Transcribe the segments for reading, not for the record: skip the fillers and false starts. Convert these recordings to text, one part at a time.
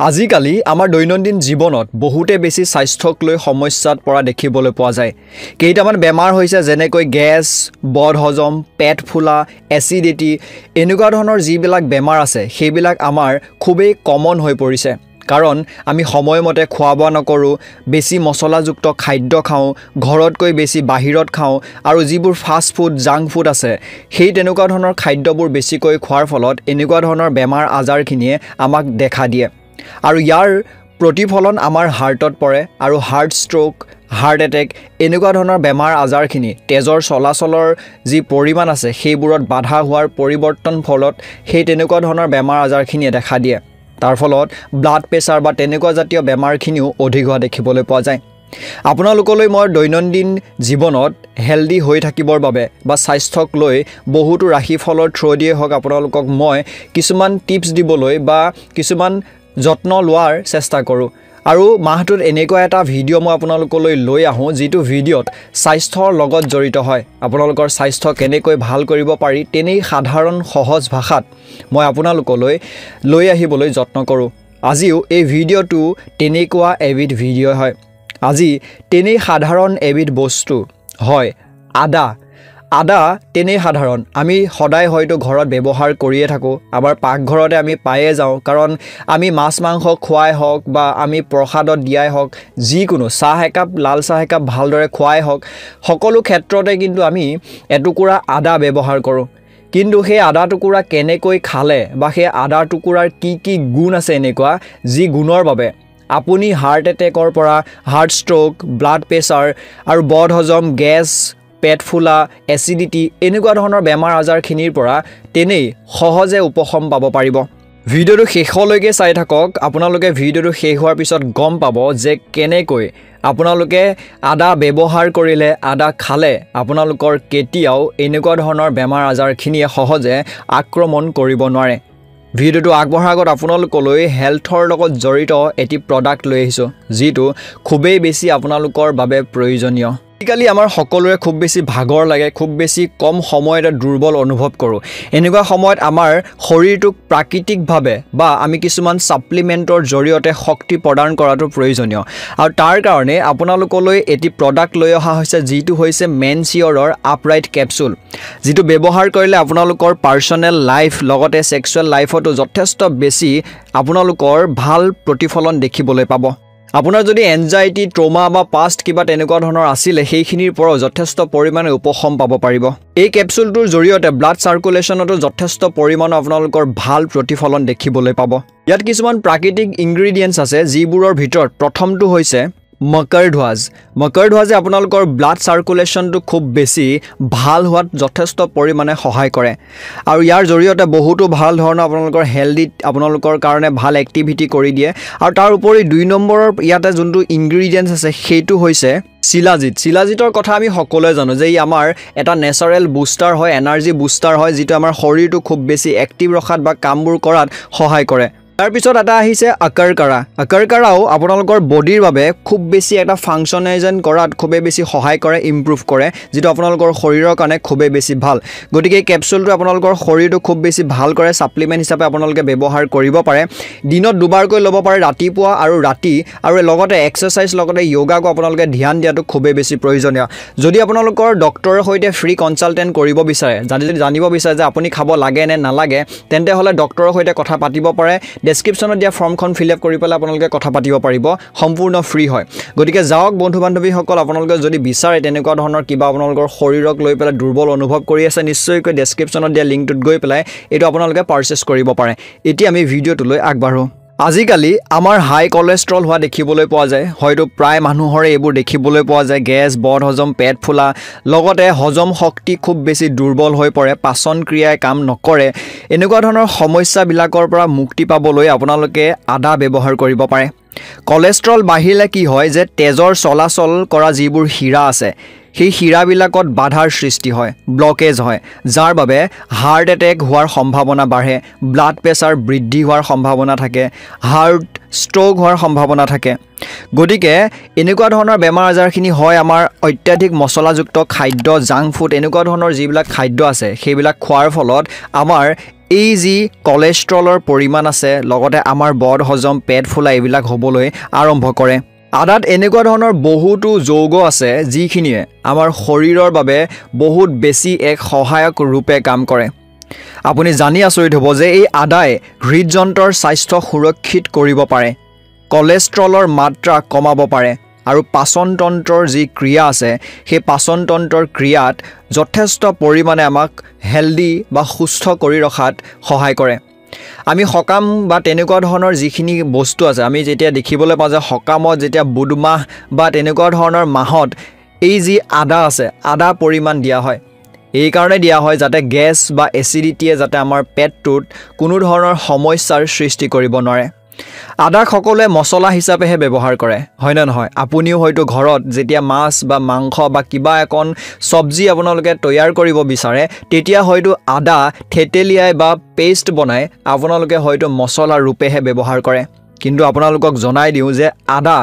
আজিকালি আমাৰ দৈনন্দিন জীৱনত বহুতে বেছি স্বাস্থ্যক লৈ সমস্যাত পৰা দেখিবলৈ পোৱা যায়। কেইটামান বেমাৰ হৈছে যেনেকৈ গেছ, বদহজম, পেট ফুলা, এচিডিটি এনেকুৱা ধৰণৰ যিবিলাক বেমাৰ আছে সেইবিলাক আমাৰ খুবেই কমন হৈ পৰিছে। কাৰণ আমি সময়মতে খোৱা বোৱা নকৰোঁ, বেছি মছলাযুক্ত খাদ্য খাওঁ, ঘৰতকৈ বেছি বাহিৰত খাওঁ আৰু যিবোৰ ফাষ্ট ফুড, জাংক ফুড আছে সেই তেনেকুৱা ধৰণৰ খাদ্যবোৰ বেছিকৈ খোৱাৰ ফলত এনেকুৱা ধৰণৰ বেমাৰ আজাৰখিনিয়ে আমাক দেখা দিয়ে। আৰু ইয়াৰ প্ৰতিফলন আমাৰ হাৰ্টত পৰে আৰু হাৰ্ট ষ্ট্ৰোক, হাৰ্ট এটেক এনেকুৱা ধৰণৰ বেমাৰ আজাৰখিনি তেজৰ চলাচলৰ যি পৰিমাণ আছে সেইবোৰত বাধা হোৱাৰ পৰিৱৰ্তন ফলত সেই তেনেকুৱা ধৰণৰ বেমাৰ আজাৰখিনিয়ে দেখা দিয়ে। তাৰ ফলত ব্লাড প্ৰেছাৰ বা তেনেকুৱা জাতীয় বেমাৰখিনিও অধিক হোৱা দেখিবলৈ পোৱা যায়। আপোনালোকলৈ মই দৈনন্দিন জীৱনত হেল্ডি হৈ থাকিবৰ বাবে বা স্বাস্থ্যক লৈ বহুতো ৰাশিফলৰ থ্ৰু দিয়ে হওক আপোনালোকক মই কিছুমান টিপছ দিবলৈ বা কিছুমান যত্ন লোৱাৰ চেষ্টা কৰোঁ। আৰু মাহটোত এনেকুৱা এটা ভিডিঅ' মই আপোনালোকলৈ লৈ আহোঁ যিটো ভিডিঅ'ত স্বাস্থ্যৰ লগত জড়িত হয়। আপোনালোকৰ স্বাস্থ্য কেনেকৈ ভাল কৰিব পাৰি তেনেই সাধাৰণ সহজ ভাষাত মই আপোনালোকলৈ লৈ আহিবলৈ যত্ন কৰোঁ। আজিও এই ভিডিঅ'টো তেনেকুৱা এবিধ ভিডিঅ' হয়। আজি তেনেই সাধাৰণ এবিধ বস্তু হয় আদা তেনেই সাধাৰণ আমি সদায় হয়তো ঘৰত ব্যৱহাৰ কৰিয়ে থাকোঁ। আমাৰ পাকঘৰতে আমি পায়ে যাওঁ, কাৰণ আমি মাছ মাংস খোৱাই হওক বা আমি প্ৰসাদত দিয়াই হওক, যিকোনো চাহ একাপ, লাল চাহ একাপ ভালদৰে খোৱাই হওক, সকলো ক্ষেত্ৰতে কিন্তু আমি এটুকুৰা আদা ব্যৱহাৰ কৰোঁ। কিন্তু সেই আদা টুকুৰা কেনেকৈ খালে বা সেই আদা টুকুৰাৰ কি গুণ আছে এনেকুৱা যি গুণৰ বাবে আপুনি হাৰ্ট এটেকৰ পৰা হাৰ্ট ষ্ট্ৰোক, ব্লাড প্ৰেছাৰ আৰু বদহজম, গেছ, পেট ফুলা, এচিডিটি এনেকুৱা ধৰণৰ বেমাৰ আজাৰখিনিৰ পৰা তেনেই সহজে উপশম পাব পাৰিব। ভিডিঅ'টো শেষলৈকে চাই থাকক। আপোনালোকে ভিডিঅ'টো শেষ হোৱাৰ পিছত গম পাব যে কেনেকৈ আপোনালোকে আদা ব্যৱহাৰ কৰিলে, আদা খালে আপোনালোকৰ কেতিয়াও এনেকুৱা ধৰণৰ বেমাৰ আজাৰখিনিয়ে সহজে আক্ৰমণ কৰিব নোৱাৰে। ভিডিঅ'টো আগবঢ়াৰ আগত আপোনালোকলৈ হেল্থৰ লগত জড়িত এটি প্ৰডাক্ট লৈ আহিছোঁ, যিটো খুবেই বেছি আপোনালোকৰ বাবে প্ৰয়োজনীয়। আজিকালি আমাৰ সকলোৰে খুব বেছি ভাগৰ লাগে, খুব বেছি কম সময়তে দুৰ্বল অনুভৱ কৰোঁ। এনেকুৱা সময়ত আমাৰ শৰীৰটোক প্ৰাকৃতিকভাৱে বা আমি কিছুমান ছাপ্লিমেণ্টৰ জৰিয়তে শক্তি প্ৰদান কৰাটো প্ৰয়োজনীয়। আৰু তাৰ কাৰণে আপোনালোকলৈ এটি প্ৰডাক্ট লৈ অহা হৈছে, যিটো হৈছে মেনচিয়ৰৰ আপৰাইট কেপচুল, যিটো ব্যৱহাৰ কৰিলে আপোনালোকৰ পাৰ্চনেল লাইফ লগতে ছেক্সুৱেল লাইফতো যথেষ্ট বেছি আপোনালোকৰ ভাল প্ৰতিফলন দেখিবলৈ পাব। আপোনাৰ যদি এনজাইটি, ট্ৰমা বা পাষ্ট কিবা তেনেকুৱা ধৰণৰ আছিলে সেইখিনিৰ পৰাও যথেষ্ট পৰিমাণে উপশম পাব পাৰিব। এই কেপচুলটোৰ জৰিয়তে ব্লাড চাৰ্কুলেশ্যনতো যথেষ্ট পৰিমাণৰ আপোনালোকৰ ভাল প্ৰতিফলন দেখিবলৈ পাব। ইয়াত কিছুমান প্ৰাকৃতিক ইনগ্ৰিডিয়েণ্টছ আছে, যিবোৰৰ ভিতৰত প্ৰথমটো হৈছে মকৰধ্বজে আপোনালোকৰ ব্লাড চাৰ্কুলেশ্যনটো খুব বেছি ভাল হোৱাত যথেষ্ট পৰিমাণে সহায় কৰে। আৰু ইয়াৰ জৰিয়তে বহুতো ভাল ধৰণৰ আপোনালোকৰ হেল্ডিত আপোনালোকৰ কাৰণে ভাল এক্টিভিটি কৰি দিয়ে। আৰু তাৰ উপৰি 2 নম্বৰৰ ইয়াতে যোনটো ইনগ্ৰিডিয়েণ্টছ আছে সেইটো হৈছে শিলাজিতৰ কথা আমি সকলোৱে জানো যে ই আমাৰ এটা নেচাৰেল বুষ্টাৰ হয়, এনাৰ্জি বুষ্টাৰ হয়, যিটো আমাৰ শৰীৰটো খুব বেছি এক্টিভ ৰখাত বা কামবোৰ কৰাত সহায় কৰে। তাৰপিছত এটা আহিছে আকাৰকাৰাও আপোনালোকৰ বডিৰ বাবে খুব বেছি এটা ফাংচনেজন কৰাত খুবেই বেছি সহায় কৰে, ইম্প্ৰুভ কৰে, যিটো আপোনালোকৰ শৰীৰৰ কাৰণে খুবেই বেছি ভাল। গতিকে এই কেপচুলটো আপোনালোকৰ শৰীৰটো খুব বেছি ভাল কৰে, ছাপ্লিমেণ্ট হিচাপে আপোনালোকে ব্যৱহাৰ কৰিব পাৰে। দিনত 2 বাৰকৈ ল'ব পাৰে, ৰাতিপুৱা আৰু ৰাতি, আৰু লগতে এক্সাৰচাইজ লগতে য়োগাকো আপোনালোকে ধ্যান দিয়াটো খুবেই বেছি প্ৰয়োজনীয়। যদি আপোনালোকৰ ডক্টৰৰ সৈতে ফ্ৰী কনচাল্টেণ্ট কৰিব বিচাৰে, যদি জানিব বিচাৰে যে আপুনি খাব লাগে নে নালাগে, তেন্তে হ'লে ডক্টৰৰ সৈতে কথা পাতিব পাৰে। ডেছক্ৰিপশ্যনত দিয়া ফৰ্মখন ফিল আপ কৰি পেলাই আপোনালোকে কথা পাতিব পাৰিব, সম্পূৰ্ণ ফ্ৰী হয়। গতিকে যাওক বন্ধু বান্ধৱীসকল, আপোনালোকে যদি বিচাৰে তেনেকুৱা ধৰণৰ কিবা আপোনালোকৰ শৰীৰক লৈ পেলাই দুৰ্বল অনুভৱ কৰি আছে, নিশ্চয়কৈ ডেছক্ৰিপশ্যনত দিয়া লিংকটোত গৈ পেলাই এইটো আপোনালোকে পাৰ্চেছ কৰিব পাৰে। এতিয়া আমি ভিডিঅ'টোলৈ আগবাঢ়োঁ। আজিকালি আমাৰ হাই কলেষ্ট্ৰল হোৱা দেখিবলৈ পোৱা যায়। হয়তো প্ৰায় মানুহৰে এইবোৰ দেখিবলৈ পোৱা যায়। গেছ, বদহজম, পেট ফুলা, লগতে হজম শক্তি খুব বেছি দুৰ্বল হৈ পৰে, পাচন ক্ৰিয়াই কাম নকৰে। এনেকুৱা ধৰণৰ সমস্যাবিলাকৰ পৰা মুক্তি পাবলৈ আপোনালোকে আদা ব্যৱহাৰ কৰিব পাৰে। কলেষ্ট্ৰল বাঢ়িলে কি হয় যে তেজৰ চলাচল কৰা যিবোৰ শিৰা আছে সেই শিৰাবিলাকত বাধাৰ সৃষ্টি হয়, ব্লকেজ হয়, যাৰ বাবে হাৰ্ট এটেক হোৱাৰ সম্ভাৱনা বাঢ়ে, ব্লাড প্ৰেছাৰ বৃদ্ধি হোৱাৰ সম্ভাৱনা থাকে, হাৰ্ট ষ্ট্ৰোক হোৱাৰ সম্ভাৱনা থাকে। গতিকে এনেকুৱা ধৰণৰ বেমাৰ আজাৰখিনি হয় আমাৰ অত্যাধিক মছলাযুক্ত খাদ্য, জাংক ফুড এনেকুৱা ধৰণৰ যিবিলাক খাদ্য আছে সেইবিলাক খোৱাৰ ফলত আমাৰ এই যি কোলেষ্ট্ৰলৰ পৰিমাণ আছে লগতে আমাৰ বদ হজম পেট ফুলা এইবিলাক হ'বলৈ আৰম্ভ কৰে আদাত এনেকুৱা ধৰণৰ বহুতো যৌগ আছে যিখিনিয়ে আমাৰ শৰীৰৰ বাবে বহুত বেছি এক সহায়ক ৰূপে কাম কৰে আপুনি জানি আচৰিত হ'ব যে এই আদাই হৃদযন্ত্ৰৰ স্বাস্থ্য সুৰক্ষিত কৰিব পাৰে কোলেষ্ট্ৰলৰ মাত্ৰা কমাব পাৰে আৰু পাচনতন্ত্ৰৰ যি ক্ৰিয়া আছে সেই পাচনতন্ত্ৰৰ ক্ৰিয়াত যথেষ্ট পৰিমাণে আমাক হেলদি বা সুস্থ কৰি ৰখাত সহায় কৰে আমি সকাম বা তেনেকুৱা ধৰণৰ যিখিনি বস্তু আছে আমি যেতিয়া দেখিবলৈ পাওঁ যে সকামত যেতিয়া বুধমাহ বা তেনেকুৱা ধৰণৰ মাহত এই যি আদা আছে আদা পৰিমাণ দিয়া হয় এই কাৰণে দিয়া হয় যাতে গেছ বা এচিডিটিয়ে যাতে আমাৰ পেটটোত কোনো ধৰণৰ সমস্যাৰ সৃষ্টি কৰিব নোৱাৰে আদা সকলোৱে মছলা হিচাপেহে ব্যৱহাৰ কৰে হয় না নহয় আপুনিও হয়তো ঘৰত যেতিয়া মাছ বা মাংস বা কিবা এখন সবজি আপোনালোকে তৈয়াৰ কৰিব বিচাৰে তেতিয়া হয়তো আদা থেতেলিয়াই বা পেষ্ট বনাই আপোনালোকে হয়তো মছলা ৰূপেহে ব্যৱহাৰ কৰে কিন্তু আপোনালোকক জনাই দিওঁ যে আদা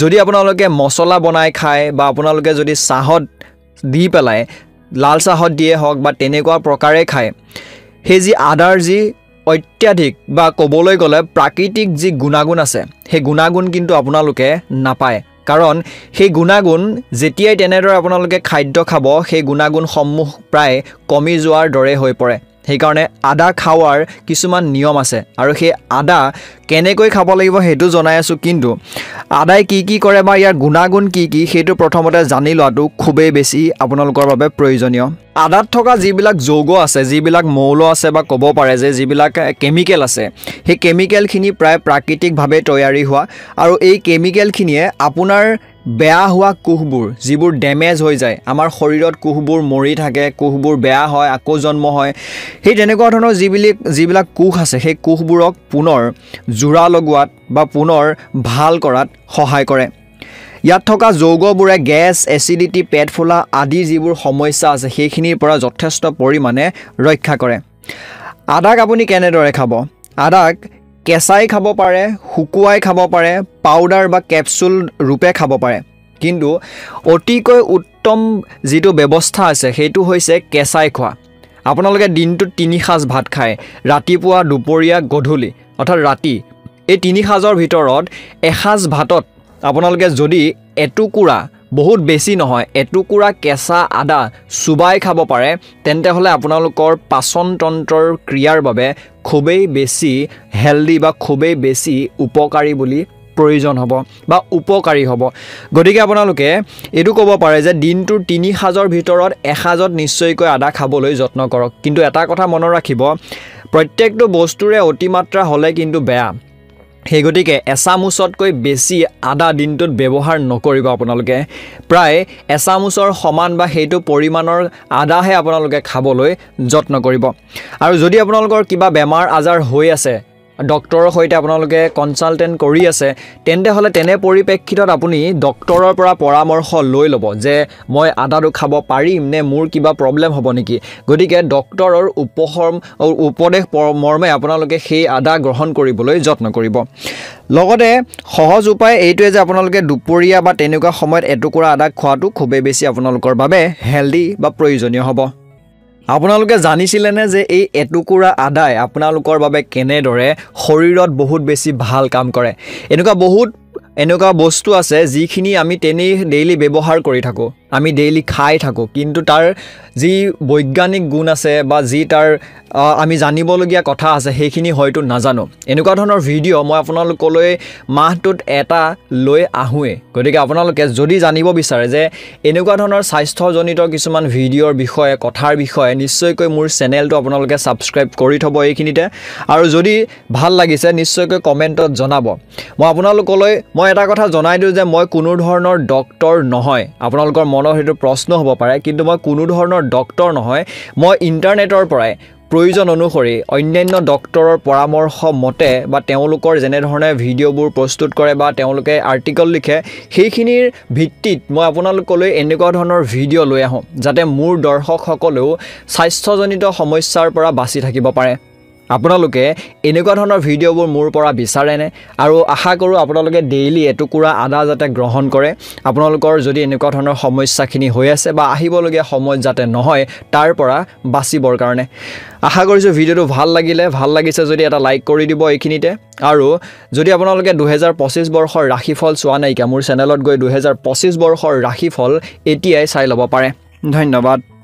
যদি আপোনালোকে মছলা বনাই খায় বা আপোনালোকে যদি চাহত দি পেলাই লাল চাহত দিয়ে হওক বা তেনেকুৱা প্ৰকাৰে খায় সেই যি আদাৰ যি অত্যাধিক বা ক'বলৈ গ'লে প্ৰাকৃতিক যি গুণাগুণ আছে সেই গুণাগুণ কিন্তু আপোনালোকে নাপায় কাৰণ সেই গুণাগুণ যেতিয়াই তেনেদৰে আপোনালোকে খাদ্য খাব সেই গুণাগুণসমূহ প্ৰায় কমি যোৱাৰ দৰে হৈ পৰে সেইকাৰণে আদা খাৱাৰ কিছুমান নিয়ম আছে আৰু সেই আদা কেনেকৈ খাব লাগিব সেইটো জনাই আছোঁ কিন্তু আদাই কি কৰে বা ইয়াৰ গুণাগুণ কি সেইটো প্ৰথমতে জানি লোৱাটো খুবেই বেছি আপোনালোকৰ বাবে প্ৰয়োজনীয় আদাত থকা যিবিলাক যৌগ আছে যিবিলাক মৌল আছে বা ক'ব পাৰে যে যিবিলাক কেমিকেল আছে সেই কেমিকেলখিনি প্ৰায় প্ৰাকৃতিকভাৱে তৈয়াৰী হোৱা আৰু এই কেমিকেলখিনিয়ে আপোনাৰ বেয়া হোৱা কোষবোৰ যিবোৰ ডেমেজ হৈ যায় আমাৰ শৰীৰত কোষবোৰ মৰি থাকে কোষবোৰ বেয়া হয় আকৌ জন্ম হয় সেই তেনেকুৱা ধৰণৰ যিবিলাক কোষ আছে সেই কোষবোৰক পুনৰ জোৰা লগোৱাত বা পুনৰ ভাল কৰাত সহায় কৰে ইয়াত থকা যৌগবোৰে গেছ এচিডিটি পেট ফুলা আদি যিবোৰ সমস্যা আছে সেইখিনিৰ পৰা যথেষ্ট পৰিমাণে ৰক্ষা কৰে আদাক আপুনি কেনেদৰে খাব আদাক কেঁচাই খাব পাৰে শুকুৱাই খাব পাৰে পাউডাৰ বা কেপচুল ৰূপে খাব পাৰে কিন্তু অতিকৈ উত্তম যিটো ব্যৱস্থা আছে সেইটো হৈছে কেঁচাই খোৱা আপোনালোকে দিনটোত 3 সাঁজ ভাত খায় ৰাতিপুৱা দুপৰীয়া গধূলি অৰ্থাৎ ৰাতি এই 3 সাঁজৰ ভিতৰত এসাঁজ ভাতত আপোনালোকে যদি এটুকুৰা বহুত বেছি নহয় এটুকুৰা কেঁচা আদা চুবাই খাব পাৰে তেন্তে হলে আপোনালোকৰ পাচনতন্ত্ৰৰ ক্ৰিয়াৰ বাবে খুবেই বেছি হেলদি বা খুবেই বেছি উপকাৰী বুলি প্ৰয়োজন হ'ব বা উপকাৰী হ'ব গতিকে আপোনালোকে এটো ক'ব পাৰে যে দিনটোৰ 3 সাঁজৰ ভিতৰত এসাঁজত নিশ্চয়কৈ আদা খাবলৈ যত্ন কৰক কিন্তু এটা কথা মনত ৰাখিব প্ৰত্যেকটো বস্তুৰে অতিমাত্ৰা হ'লে কিন্তু বেয়া সেই গতিকে এচামুচতকৈ বেছি আদা দিনটোত ব্যৱহাৰ নকৰিব আপোনালোকে প্ৰায় এচামুচৰ সমান বা সেইটো পৰিমাণৰ আদাহে আপোনালোকে খাবলৈ যত্ন কৰিব আৰু যদি আপোনালোকৰ কিবা বেমাৰ আজাৰ হৈ আছে ডক্টৰৰ সৈতে আপোনালোকে কনসালটেন্ট কৰি আছে তেন্তে হলে তেনে পৰিপ্ৰেক্ষিতত আপুনি ডক্টৰৰ পৰা পৰামৰ্শ লৈ ল'ব যে মই আদাটো খাব পাৰিম নে মোৰ কিবা প্ৰব্লেম হ'ব নেকি গতিকে ডক্টৰৰ উপদেশ মৰ্মে আপোনালোকে সেই আদা গ্ৰহণ কৰিবলৈ যত্ন কৰিব লগতে সহজ উপায় এইটোৱে যে আপোনালোকে দুপৰীয়া বা তেনেকুৱা সময়ত এটুকুৰা আদা খোৱাটো খুবেই বেছি আপোনালোকৰ বাবে হেলদি বা প্ৰয়োজনীয় হ'ব আপোনালোকে জানিছিলেনে যে এই এটুকুৰা আদাই আপোনালোকৰ বাবে কেনেদৰে শৰীৰত বহুত বেছি ভাল কাম কৰে এনেকুৱা বস্তু আছে যিখিনি আমি তেনেই ডেইলি ব্যৱহাৰ কৰি থাকো আমি ডেইলি খাই থাকো কিন্তু তাৰ যি বৈজ্ঞানিক গুণ আছে বা যি তাৰ আমি জানিবলগীয়া কথা আছে সেইখিনি হয়তো নাজানো এনেকুৱা ধৰণৰ ভিডিঅ' মই আপোনালোকলৈ মাহটোত এটা লৈ আহোৱে গতিকে আপোনালোকে যদি জানিব বিচাৰে যে এনেকুৱা ধৰণৰ স্বাস্থ্যজনিত কিছুমান ভিডিঅ'ৰ বিষয়ে কথাৰ বিষয়ে নিশ্চয়কৈ মোৰ চেনেলটো আপোনালোকে সাবস্ক্ৰাইব কৰি থব এইখিনিতে আৰু যদি ভাল লাগিছে নিশ্চয়কৈ কমেন্টত জনাব মই আপোনালোকলৈ মই এটা কথা জনাই দিওঁ যে মই কোনো ধৰণৰ ডক্টৰ নহয় আপোনালোকৰ মনৰ হেতু প্ৰশ্ন হ'ব পাৰে কিন্তু মই কোনো ধৰণৰ ডক্টৰ নহয় মই ইন্টাৰনেটৰ পৰাই প্ৰয়োজন অনুসৰি অন্যান্য ডক্টৰৰ পৰামৰ্শ মতে বা তেওঁলোকৰ যেনে ধৰণে ভিডিঅ'বোৰ প্ৰস্তুত কৰে বা তেওঁলোকে আৰ্টিকল লিখে সেইখিনিৰ ভিত্তিত মই আপোনালোকলৈ এনেকুৱা ধৰণৰ ভিডিঅ' লৈ আহোঁ যাতে মোৰ দৰ্শকসকলেও স্বাস্থ্যজনিত সমস্যাৰ পৰা বাচি থাকিব পাৰে আপোনালোকে এনেকুৱা ধৰণৰ ভিডিঅ'বোৰ মোৰ পৰা বিচাৰেনে আৰু আশা কৰোঁ আপোনালোকে ডেইলি এটুকুৰা আদা যাতে গ্ৰহণ কৰে আপোনালোকৰ যদি এনেকুৱা ধৰণৰ সমস্যাখিনি হৈ আছে বা আহিবলগীয়া সময়ত যাতে নহয় তাৰ পৰা বাচিবৰ কাৰণে আশা কৰিছোঁ ভিডিঅ'টো ভাল লাগিছে যদি এটা লাইক কৰি দিব এইখিনিতে আৰু যদি আপোনালোকে 2025 বৰ্ষৰ ৰাশিফল চোৱা নাইকিয়া মোৰ চেনেলত গৈ 2025 বৰ্ষৰ ৰাশিফল এতিয়াই চাই ল'ব পাৰে ধন্যবাদ